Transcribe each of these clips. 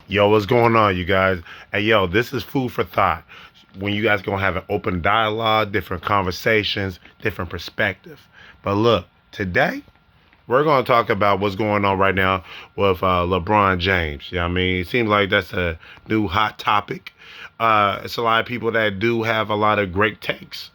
Yo, what's going on, you guys? Hey, yo, this is food for thought. When you guys gonna have an open dialogue, different conversations, different perspective. But look, today we're gonna talk about what's going on right now with LeBron James. Yeah, I mean, it seems like that's a new hot topic. It's a lot of people that do have a lot of great takes.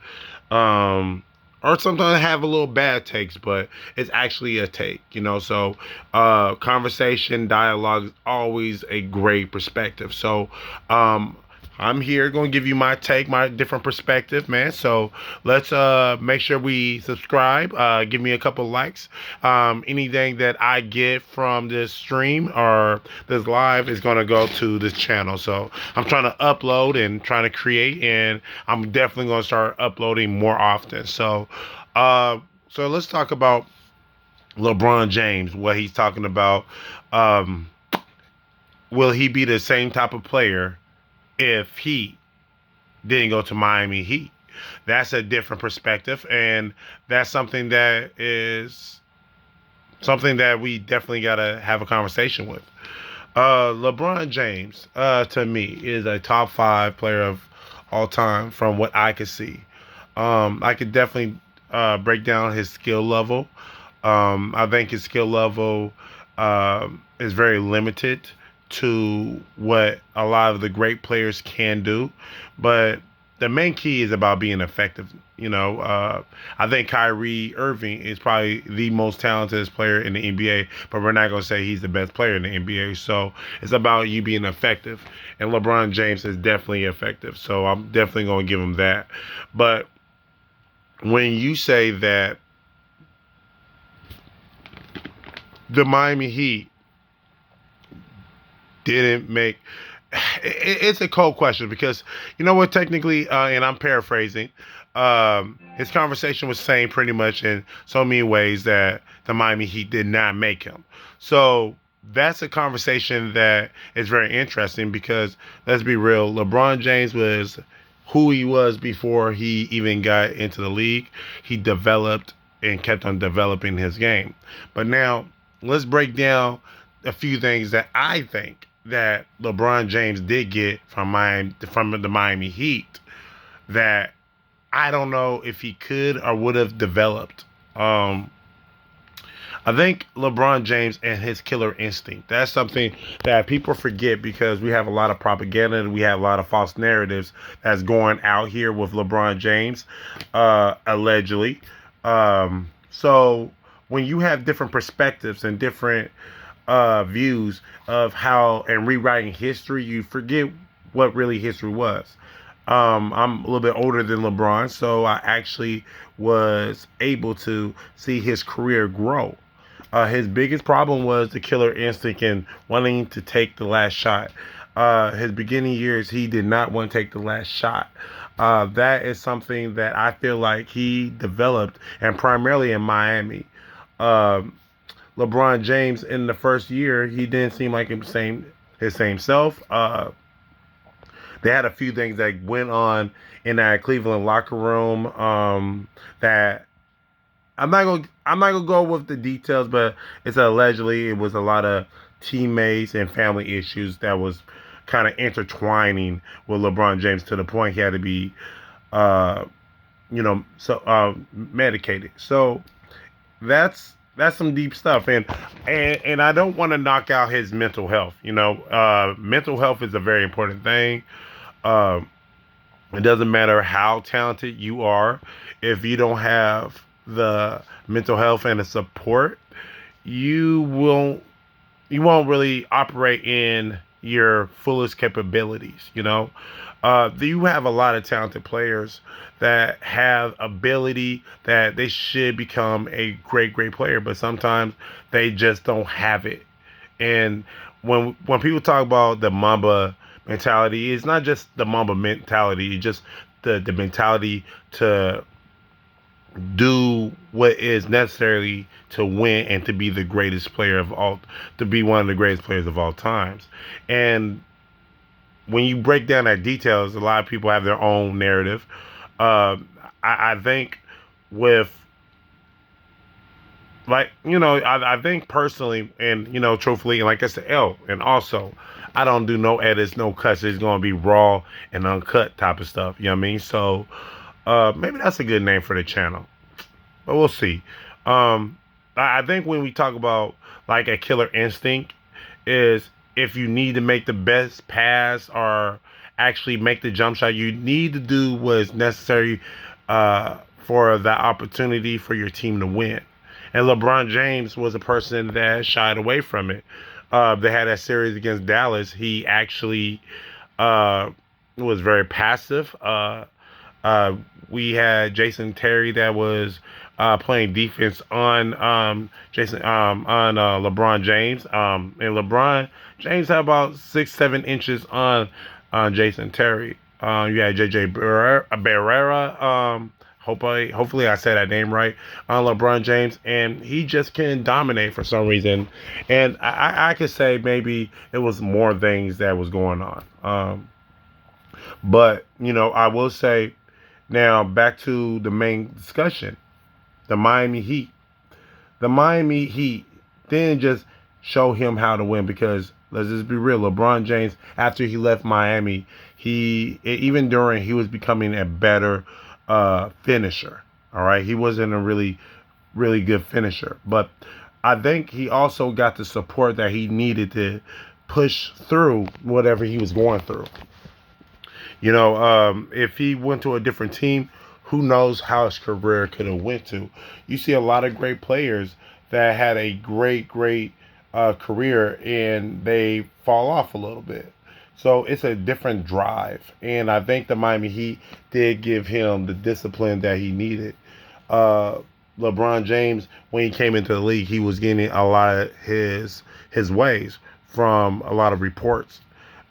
Um, or sometimes have a little bad takes, but it's actually a take, you know. So, conversation, dialogue is always a great perspective. So, um, I'm here going to give you my take, my different perspective, man. So let's make sure we subscribe. Give me a couple likes. Anything that I get from this stream or this live is going to go to this channel. So I'm trying to upload and trying to create, and I'm definitely going to start uploading more often. Uh, so let's talk about LeBron James. What he's talking about. Um, will he be the same type of player if he didn't go to Miami Heat? That's a different perspective, and that's something that we definitely gotta have a conversation with. LeBron James, to me, is a top five player of all time from what I could see. I could definitely break down his skill level. I think his skill level is very limited to what a lot of the great players can do, but the main key is about being effective. I think Kyrie Irving is probably the most talented player in the NBA, but we're not going to say he's the best player in the NBA. So it's about you being effective, and LeBron James is definitely effective. So I'm definitely going to give him that. But when you say that the Miami Heat didn't make it's a cold question because you know what, technically, and I'm paraphrasing, his conversation was saying pretty much in so many ways that the Miami Heat did not make him. So that's a conversation that is very interesting because let's be real, LeBron James was who he was before he even got into the league. He developed and kept on developing his game. But now let's break down a few things that I think that LeBron James did get from the Miami Heat that I don't know if he could or would have developed. I think LeBron James and his killer instinct. That's something that people forget because we have a lot of propaganda and we have a lot of false narratives that's going out here with LeBron James, allegedly. So when you have different perspectives and different views of how and rewriting history, you forget what really history was. I'm a little bit older than LeBron, so I actually was able to see his career grow. His biggest problem was the killer instinct and wanting to take the last shot. His beginning years, he did not want to take the last shot. That is something that I feel like he developed, and primarily in Miami. Um, LeBron James in the first year, he didn't seem like his same self. They had a few things that went on in that Cleveland locker room that I'm not gonna go with the details, but it's allegedly it was a lot of teammates and family issues that was kind of intertwining with LeBron James to the point he had to be uh, medicated. So that's some deep stuff, and I don't want to knock out his mental health. Mental health is a very important thing. Uh, it doesn't matter how talented you are, if you don't have the mental health and the support, you won't you won't really operate in your fullest capabilities. You have a lot of talented players that have ability that they should become a great player, but sometimes they just don't have it. And when people talk about the Mamba mentality, it's not just the Mamba mentality, it's just the mentality to do what is necessary to win and to be the greatest player of all, to be one of the greatest players of all times. And when you break down that details, a lot of people have their own narrative. Uh, I think with I think personally, and truthfully, and like I said, and also, I don't do no edits, no cuts. It's gonna be raw and uncut type of stuff. You know what I mean? So maybe that's a good name for the channel, but we'll see. I think when we talk about like a killer instinct, is if you need to make the best pass or actually make the jump shot, you need to do what's necessary for the opportunity for your team to win. And LeBron James was a person that shied away from it. They had that series against Dallas. He actually uh, was very passive. Uh, we had Jason Terry that was playing defense on Jason on LeBron James. And LeBron James had about 6-7 inches on Jason Terry. You had JJ Barrera. Hopefully I said that name right on LeBron James, and he just can dominate for some reason. And I could say maybe it was more things that was going on. But I will say now back to the main discussion, the Miami Heat. The Miami Heat didn't just show him how to win because let's just be real. LeBron James, after he left Miami, he was becoming a better finisher. All right, he wasn't a really good finisher, but I think he also got the support that he needed to push through whatever he was going through. If he went to a different team, who knows how his career could have went to. You see a lot of great players that had a great career and they fall off a little bit. So it's a different drive, and I think the Miami Heat did give him the discipline that he needed. Uh, LeBron James, when he came into the league, he was getting a lot of his ways from a lot of reports.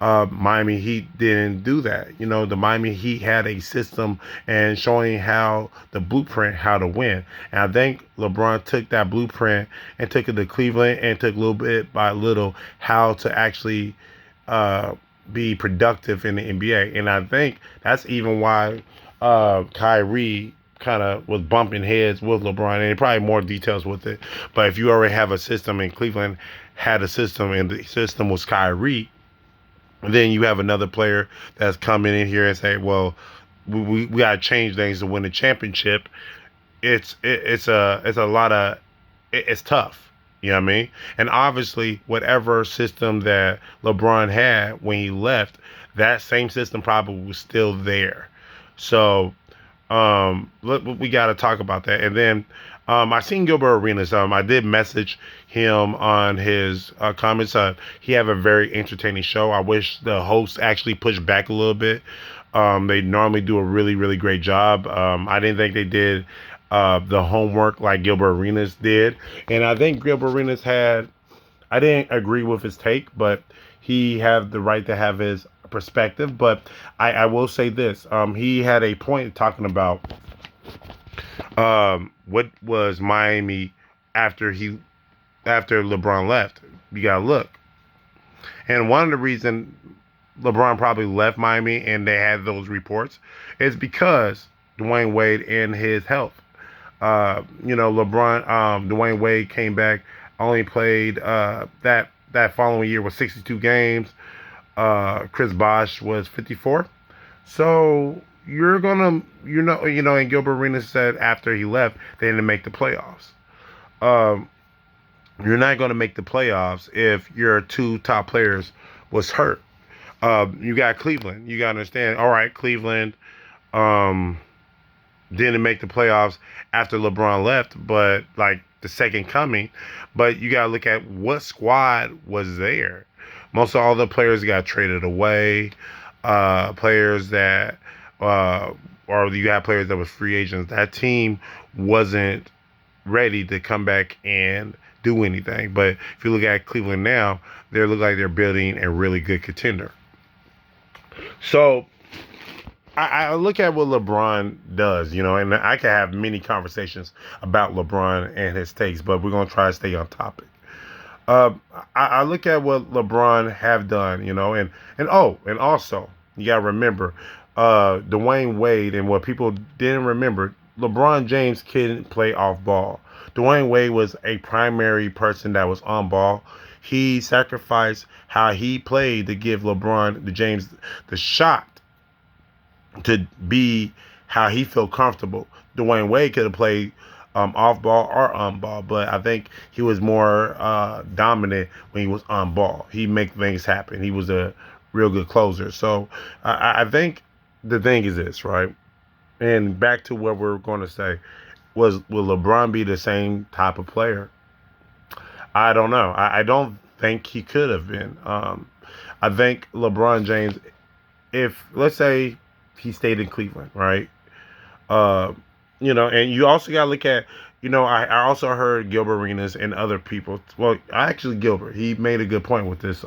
Miami Heat didn't do that. The Miami Heat had a system and showing how the blueprint how to win. And I think LeBron took that blueprint and took it to Cleveland and took little bit by little how to actually uh, be productive in the NBA. And I think that's even why Kyrie kind of was bumping heads with LeBron, and probably more details with it. But if you already have a system in Cleveland, had a system, and the system was Kyrie, and then you have another player that's coming in here and say, well, we got to change things to win the championship. It's a lot of it's tough. You know what I mean? And obviously, whatever system that LeBron had when he left, that same system probably was still there. So look, we got to talk about that. And then I seen Gilbert Arenas. I did message him on his comments. He have a very entertaining show. I wish the hosts actually pushed back a little bit. They normally do a really great job. I didn't think they did the homework like Gilbert Arenas did, and I think Gilbert Arenas had. I didn't agree with his take, but he had the right to have his perspective. But I will say this: he had a point talking about what was Miami after LeBron left. You gotta look, and one of the reasons LeBron probably left Miami and they had those reports is because Dwayne Wade and his health. Dwayne Wade came back, only played that following year was 62 games. Chris Bosh was 54. So and Gilbert Arenas said after he left, they didn't make the playoffs. Um, you're not going to make the playoffs if your two top players was hurt. You got Cleveland. You got to understand. All right, Cleveland didn't make the playoffs after LeBron left, but like the second coming. But you got to look at what squad was there. Most of all the players got traded away. Players that, or you had players that was free agents. That team wasn't ready to come back and do anything. But if you look at Cleveland now, they look like they're building a really good contender. So I look at what LeBron does, and I can have many conversations about LeBron and his takes, but we're gonna try to stay on topic. Uh, I look at what LeBron have done, and also you gotta remember, Dwayne Wade, and what people didn't remember, LeBron James couldn't play off ball. Dwayne Wade was a primary person that was on ball. he sacrificed how he played to give LeBron James the shot to be how he felt comfortable. Dwayne Wade could have played off ball or on ball, but I think he was more dominant when he was on ball. He make things happen. He was a real good closer. So I think the thing is this, right? And back to what we're going to say will LeBron be the same type of player? I don't know. I don't think he could have been. I think LeBron James, if let's say he stayed in Cleveland, right? Uh, and you also got to look at, I also heard Gilbert Arenas and other people. Well, actually, Gilbert, he made a good point with this.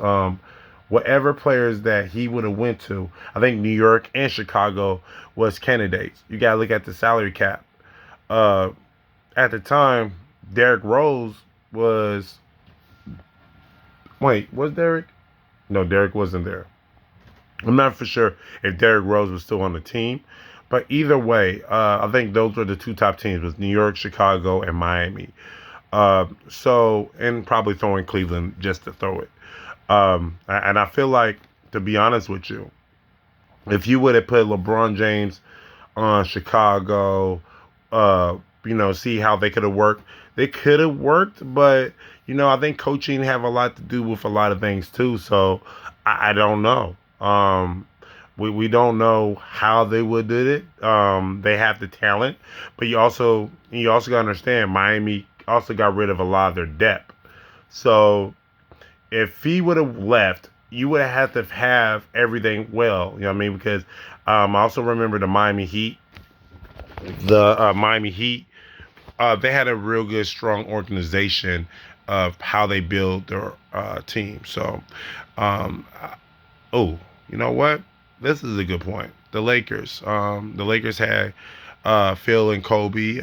Whatever players that he would have went to, I think New York and Chicago was candidates. You got to look at the salary cap. Uh, at the time, Derrick Rose was. Wait, was Derrick? No, Derrick wasn't there. I'm not for sure if Derrick Rose was still on the team, but either way, I think those were the two top teams: was New York, Chicago, and Miami. And probably throwing Cleveland just to throw it. And I feel like, to be honest with you, if you would have put LeBron James on Chicago, see how they could have worked. They could have worked, but I think coaching have a lot to do with a lot of things too. So I don't know. We don't know how they would do it. They have the talent, but you also got to understand Miami also got rid of a lot of their depth. So if he would have left, you would have had to have everything well. You know what I mean? Because I also remember the Miami Heat. The Miami Heat, they had a real good, strong organization of how they build their team. So, oh, you know what? This is a good point. The Lakers had Phil and Kobe.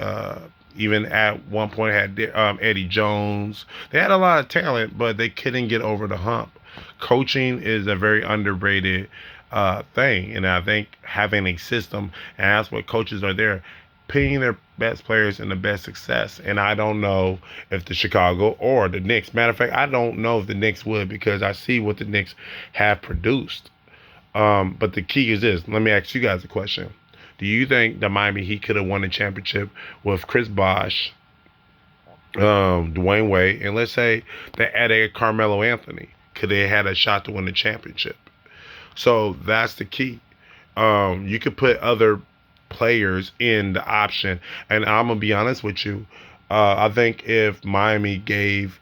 Even at one point had Eddie Jones. They had a lot of talent, but they couldn't get over the hump. Coaching is a very underrated thing, and I think having a system, and that's what coaches are there, putting their best players in the best success. And I don't know if the Chicago or the Knicks. Matter of fact, I don't know if the Knicks would, because I see what the Knicks have produced. But the key is this. Let me ask you guys a question. Do you think the Miami Heat could have won the championship with Chris Bosh, Dwayne Wade, and let's say they added Carmelo Anthony? Could they had a shot to win the championship? So that's the key. You could put other players in the option, and I'm gonna be honest with you. I think if Miami gave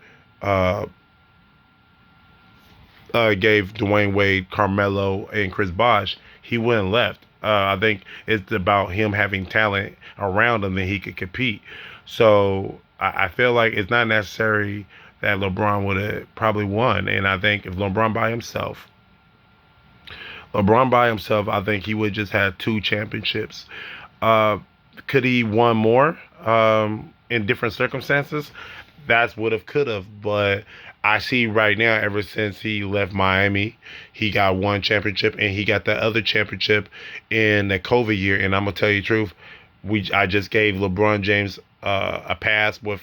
Dwayne Wade, Carmelo, and Chris Bosh, he wouldn't left. I think it's about him having talent around him that he could compete. So I feel like it's not necessary that LeBron would have probably won. And I think if LeBron by himself, I think he would just have two championships. Uh, could he won more in different circumstances? That's would have, could have. But I see right now, ever since he left Miami, he got one championship, and he got the other championship in the COVID year. And I'm gonna tell you the truth, I just gave LeBron James a pass with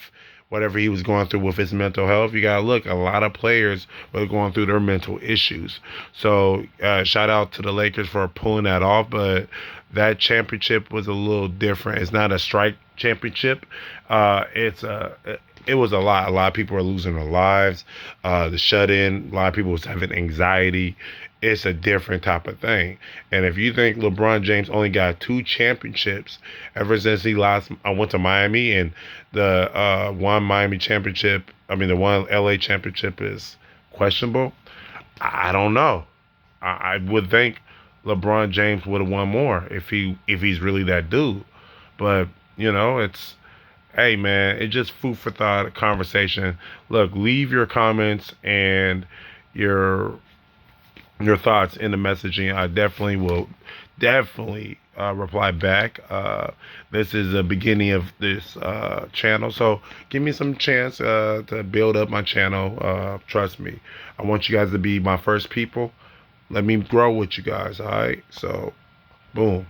whatever he was going through with his mental health. You gotta look, a lot of players were going through their mental issues. So shout out to the Lakers for pulling that off, but that championship was a little different. It's not a strike championship. It was a lot. A lot of people are losing their lives. The shut-in, a lot of people was having anxiety. It's a different type of thing. And if you think LeBron James only got two championships ever since he went to Miami, and the one Miami championship, the one LA championship is questionable, I don't know. I would think LeBron James would have won more if he's really that dude. But it's, hey man, it's just food for thought, conversation. Look, leave your comments and your thoughts in the messaging. I definitely reply back. This is the beginning of this channel, so give me some chance to build up my channel. Trust me, I want you guys to be my first people. Let me grow with you guys. All right, so boom.